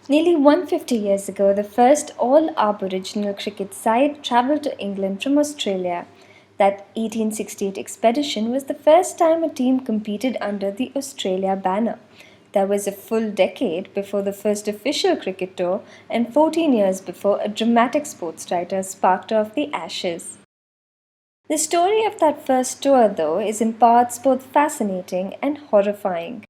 Nearly 150 years ago, the first all Aboriginal cricket side travelled to England from Australia. That 1868 expedition was the first time a team competed under the Australia banner. That was a full decade before the first official cricket tour and 14 years before a dramatic sports writer sparked off the ashes. The story of that first tour, though, is in parts both fascinating and horrifying.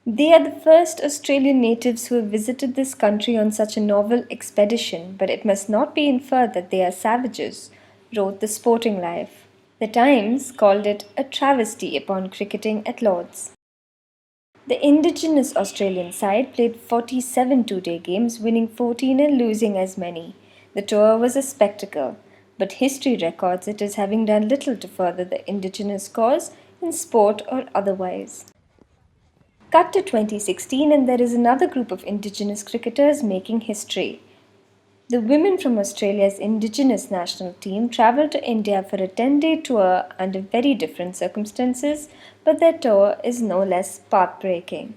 They are the first Australian natives who have visited this country on such a novel expedition, but it must not be inferred that they are savages, wrote the Sporting Life. The Times called it a travesty upon cricketing at Lord's. The Indigenous Australian side played 47 two-day games, winning 14 and losing as many. The tour was a spectacle, but history records it as having done little to further the Indigenous cause in sport or otherwise. Cut to 2016, and there is another group of Indigenous cricketers making history. The women from Australia's Indigenous national team travelled to India for a 10-day tour under very different circumstances, but their tour is no less path-breaking.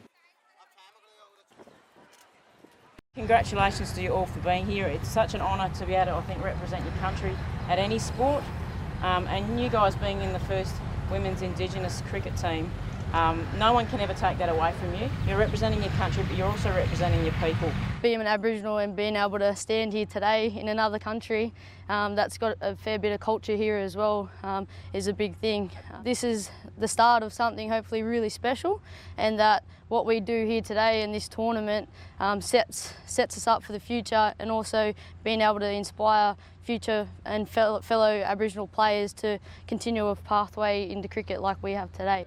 Congratulations to you all for being here. It's such an honour to be able to, I think, represent your country at any sport. And you guys being in the first women's Indigenous cricket team, no one can ever take that away from you. You're representing your country, but you're also representing your people. Being an Aboriginal and being able to stand here today in another country that's got a fair bit of culture here as well is a big thing. This is the start of something hopefully really special, and that what we do here today in this tournament sets us up for the future, and also being able to inspire future and fellow Aboriginal players to continue a pathway into cricket like we have today.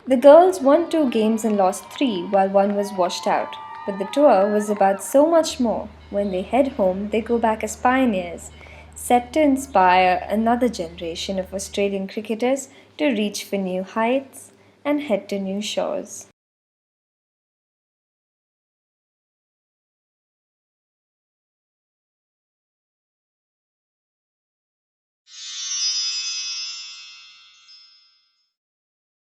The girls won 2 games and lost 3, while one was washed out. But the tour was about so much more. When they head home, they go back as pioneers, set to inspire another generation of Australian cricketers to reach for new heights and head to new shores.